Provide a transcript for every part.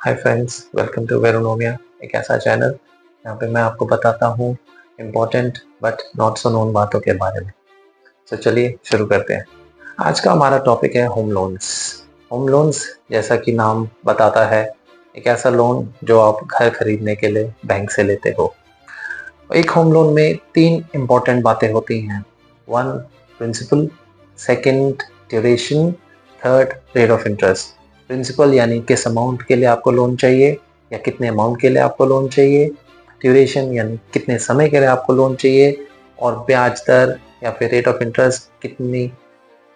Hi friends, welcome to वेरोनोमिया, एक ऐसा channel जहाँ पे मैं आपको बताता हूँ important but not so known बातों के बारे में। तो चलिए शुरू करते हैं। आज का हमारा टॉपिक है होम लोन्स। होम लोन्स जैसा कि नाम बताता है, एक ऐसा लोन जो आप घर खरीदने के लिए बैंक से लेते हो। एक होम लोन में तीन इम्पोर्टेंट बातें होती हैं। One, principal, second, duration, third, rate of interest. Principal यानी किस अमाउंट के लिए आपको लोन चाहिए या कितने अमाउंट के लिए आपको लोन चाहिए। ड्यूरेशन यानी कितने समय के लिए आपको लोन चाहिए। और ब्याज दर या फिर रेट ऑफ इंटरेस्ट, कितनी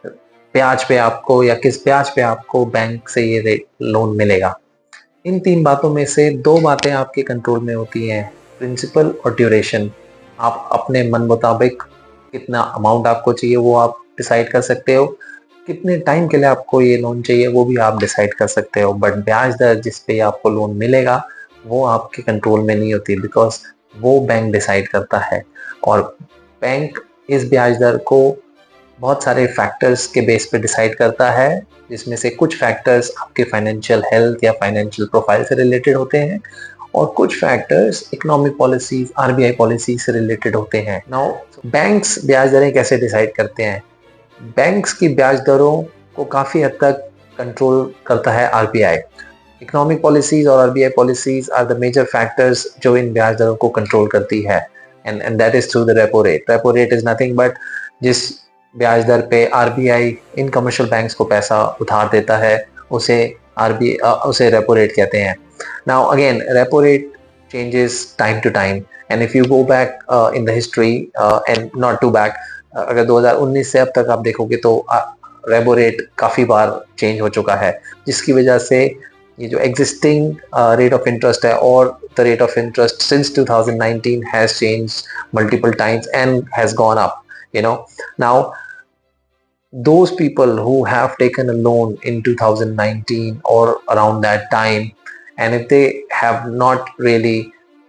ब्याज पे आपको या किस ब्याज पे आपको बैंक से ये रेट लोन मिलेगा। इन तीन बातों में से दो बातें आपके कंट्रोल में होती हैं, प्रिंसिपल और ड्यूरेशन। आप अपने मन मुताबिक कितना अमाउंट आपको चाहिए वो आप डिसाइड कर सकते हो, कितने टाइम के लिए आपको ये लोन चाहिए वो भी आप डिसाइड कर सकते हो। बट ब्याज दर जिस पे आपको लोन मिलेगा वो आपके कंट्रोल में नहीं होती, बिकॉज वो बैंक डिसाइड करता है। और बैंक इस ब्याज दर को बहुत सारे फैक्टर्स के बेस पे डिसाइड करता है, जिसमें से कुछ फैक्टर्स आपके फाइनेंशियल हेल्थ या फाइनेंशियल प्रोफाइल से रिलेटेड होते हैं और कुछ factors economic policies, RBI policy से रिलेटेड होते हैं। नाउ बैंक्स ब्याज दरें कैसे डिसाइड करते हैं? बैंक्स की ब्याज दरों को काफ़ी हद तक कंट्रोल करता है आरबीआई। इकोनॉमिक पॉलिसीज और RBI policies are the major factors जो इन ब्याज दरों को कंट्रोल करती है, and that is through the repo rate. Repo rate is nothing but जिस ब्याज दर पे आरबीआई इन कमर्शियल बैंक्स को पैसा उधार देता है उसे उसे रेपो रेट कहते हैं। Now again, repo rate changes time to time, and if you go back in the history and not too back, अगर 2019 से अब तक आप देखोगे तो रेपो रेट काफ़ी बार चेंज हो चुका है, जिसकी वजह से ये जो एग्जिस्टिंग रेट ऑफ इंटरेस्ट है और the rate of interest since 2019 has change multiple times and has gone up, you know. Now those people who have taken a loan in 2019 or around that time, and if they have not really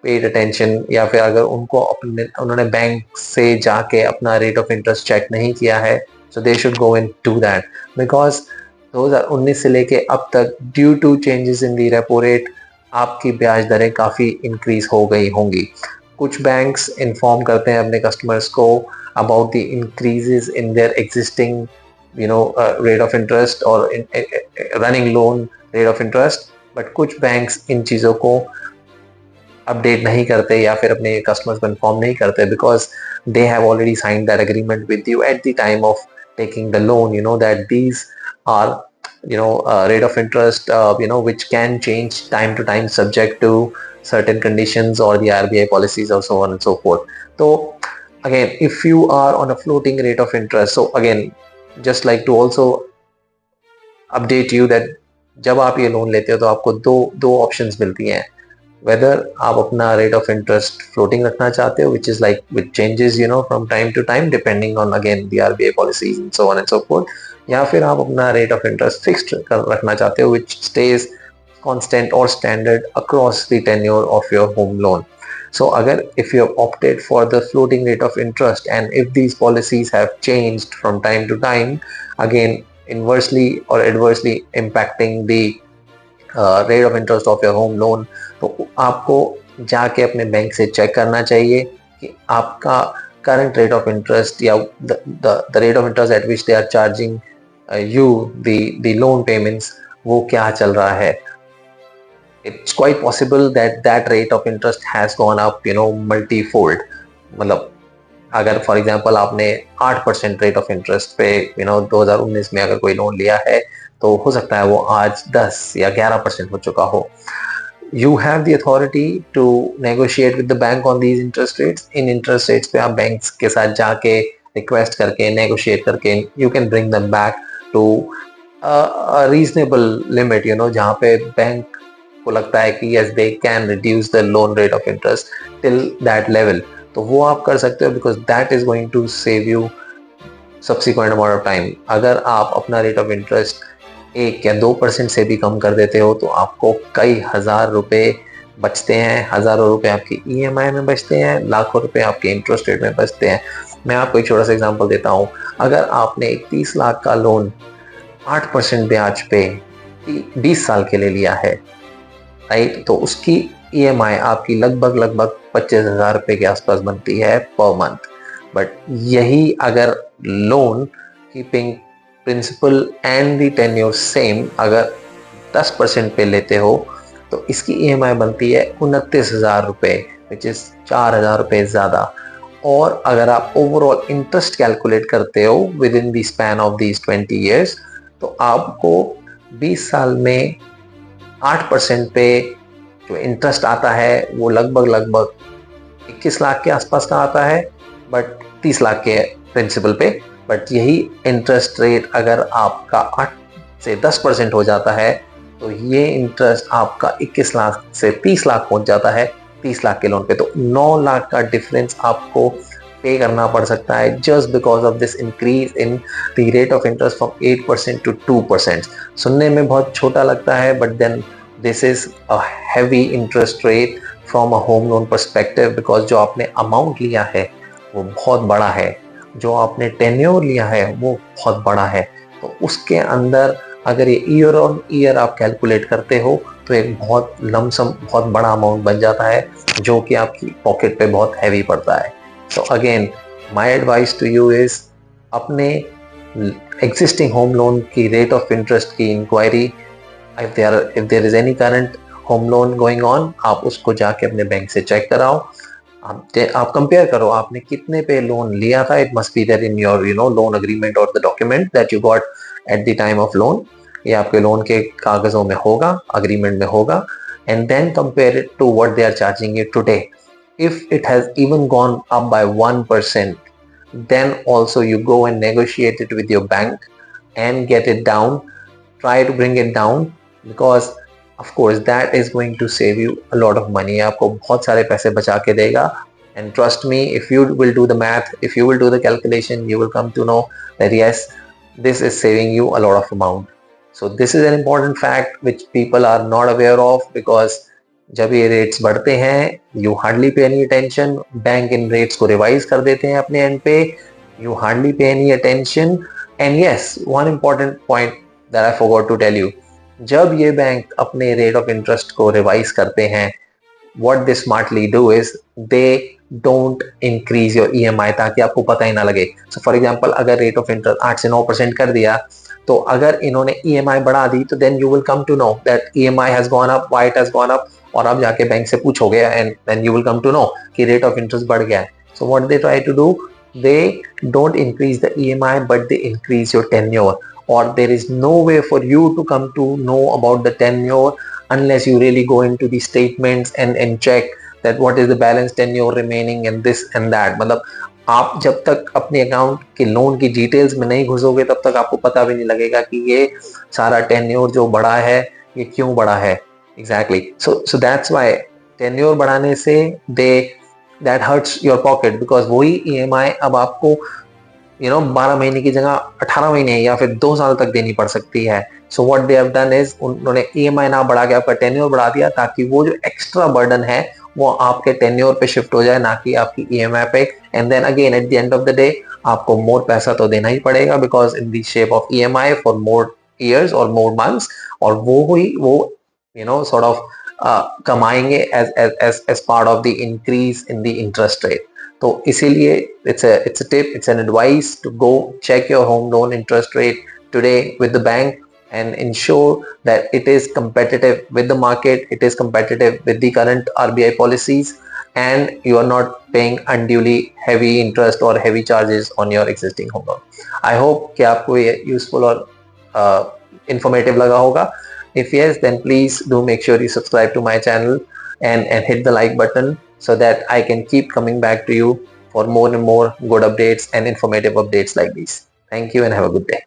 paid attention या फिर अगर उन्होंने bank से जाके अपना rate of interest check नहीं किया है, so they should go and do that, because 2019 से लेके अब तक due to changes in the repo rate आपकी ब्याज दरें काफ़ी इंक्रीज हो गई होंगी। कुछ बैंक्स इन्फॉर्म करते हैं अपने कस्टमर्स को about the increases in their existing rate of interest or running loan rate of interest, but कुछ बैंक्स इन चीज़ों को अपडेट नहीं करते या फिर अपने कस्टमर्स को इन्फॉर्म नहीं करते, because they have already signed that agreement with you eight the time of taking the loan, that these are rate of interest which can change time to time subject to certain conditions or the RBI policies or so on and so forth. So again, if you are on a floating rate of interest, so again, just like to also update you that जब आप ये loan लेते हो तो आपको दो options मिलती हैं, वेदर आप अपना रेट ऑफ इंटरेस्ट फ्लोटिंग रखना चाहते हो, which is like which changes from time to time depending on again the RBI policies and so on and so forth, या फिर आप अपना रेट ऑफ इंटरेस्ट फिक्स्ड रखना चाहते हो विच स्टेज कांस्टेंट और standard across the tenure of your home loan. So agar if you have opted for the floating rate of interest and if these policies have changed from time to time, again inversely or adversely impacting the rate of interest of your home loan, तो आपको जाके अपने bank से check करना चाहिए कि आपका current rate of interest या the rate of interest at which they are charging you the loan payments वो क्या चल रहा है. It's quite possible that that rate of interest has gone up multi-fold. मतलब अगर फॉर एग्जांपल आपने 8% rate of interest पे 2019 में अगर कोई लोन लिया है तो हो सकता है वो आज 10 या 11% हो चुका हो. You have the authority to negotiate with the bank on these interest rates. In interest rates पे आप बैंक्स के साथ जाके रिक्वेस्ट करके नेगोशिएट करके you can bring them back to a reasonable limit, जहाँ पे बैंक को लगता है कि yes they can reduce the loan rate of interest till that level, तो वो आप कर सकते हो, because that is going to save you subsequent amount of time. अगर आप अपना रेट ऑफ इंटरेस्ट 1 या 2% से भी कम कर देते हो तो आपको कई हजार रुपए बचते हैं, हजारों रुपए आपकी ईएमआई में बचते हैं, लाखों रुपए आपके इंटरेस्ट रेट में बचते हैं. मैं आपको एक छोटा सा एग्जांपल देता हूँ. अगर आपने एक 30 लाख का लोन 8% ब्याज पे 20 साल के लिए लिया है, राइट। तो उसकी EMI आपकी लगभग 25,000 रुपये के आसपास बनती है पर मंथ। बट यही अगर loan keeping principal and the tenure same अगर 10% पे लेते हो तो इसकी EMI बनती है 29,000 रुपये, विच इज 4,000 रुपये ज़्यादा। और अगर आप ओवरऑल इंटरेस्ट कैलकुलेट करते हो with in the span of these 20 years तो आपको 20 साल में 8% पे जो इंटरेस्ट आता है वो लगभग 21 लाख के आसपास का आता है, बट 30 लाख के प्रिंसिपल पे। बट यही इंटरेस्ट रेट अगर आपका 8 से 10% हो जाता है तो ये इंटरेस्ट आपका 21 लाख से 30 लाख पहुंच जाता है 30 लाख के लोन पे। तो 9 लाख का डिफरेंस आपको पे करना पड़ सकता है just because of this increase in the rate of interest from 8% to 2%। सुनने में बहुत छोटा लगता है but then this is a heavy interest rate from a home loan perspective, because जो आपने अमाउंट लिया है वो बहुत बड़ा है, जो आपने टेन्योर लिया है वो बहुत बड़ा है। तो उसके अंदर अगर ये ईयर ऑन ईयर आप कैलकुलेट करते हो तो एक बहुत लमसम बहुत बड़ा अमाउंट बन जाता है जो कि आपकी पॉकेट पे बहुत हैवी पड़ता है। So again my advice to you is अपने एग्जिस्टिंग होम लोन की रेट ऑफ इंटरेस्ट की enquiry, if there is any current home loan going on, आप उसको जाके अपने बैंक से चेक कराओ। आप कंपेयर करो आपने कितने पे लोन लिया था। It must be there in your loan agreement और the document that you got at the time of loan. ये आपके लोन के कागजों में होगा, अग्रीमेंट में होगा। And then compare it to what they are charging you today. If it has even gone up by 1%, then also you go and negotiate it with your bank and get it down. Try to bring it down because of course that is going to save you a lot of money. आपको बहुत सारे पैसे बचा के देगा। And trust me, if you will do the math, if you will do the calculation, you will come to know that yes, this is saving you a lot of amount. So this is an important fact which people are not aware of, because जब ये rates बढ़ते हैं you hardly pay any attention. Bank इन rates को revise कर देते हैं अपने एंड पे, you hardly pay any attention. And yes, one important point that I forgot to tell you, जब ये बैंक अपने रेट ऑफ इंटरेस्ट को रिवाइज करते हैं, what they smartly do is they don't increase your EMI ताकि आपको पता ही ना लगे। So for example, अगर रेट ऑफ इंटरेस्ट 8 से 9% कर दिया तो अगर इन्होंने EMI बढ़ा दी तो then you will come to know that EMI has gone up, why it has gone up, और आप जाके बैंक से पूछोगे and then you will come to know कि रेट ऑफ इंटरेस्ट बढ़ गया है। So what they try to do, they don't increase the EMI but they increase your tenure, or there is no way for you to come to know about the tenure unless you really go into the statements and check that what is the balance tenure remaining and this and that। मतलब आप जब तक अपने account के loan की details में नहीं घुसोगे तब तक आपको पता भी नहीं लगेगा कि ये सारा टेन्योर जो बढ़ा है ये क्यों बढ़ा है exactly. So that's why tenure बढ़ाने से that hurts your pocket, because वही EMI अब आपको 12 महीने की जगह 18 महीने या फिर 2 साल तक देनी पड़ सकती है। So what they have done is उन्होंने EMI ना बढ़ा के आपका टेन्योर बढ़ा दिया ताकि वो जो एक्स्ट्रा बर्डन है वो आपके टेन्योर पे शिफ्ट हो जाए, ना कि आपकी EMI पे। And then again at the end of the day आपको मोर पैसा तो देना ही पड़ेगा, because in the shape of EMI for more years और मोर मंथ्स, और वो सॉर्ट ऑफ कमाएंगे as part of the increase in the interest rate. तो इसीलिए it's a tip, it's an advice to go check your home loan interest rate today with the bank and ensure that it is competitive with the market, it is competitive with the current RBI policies, and you are not paying unduly heavy interest or heavy charges on your existing home loan. I hope कि आपको ये useful और informative लगा होगा. If yes, then please do make sure you subscribe to my channel and hit the like button so that I can keep coming back to you for more and more good updates and informative updates like these. Thank you and have a good day.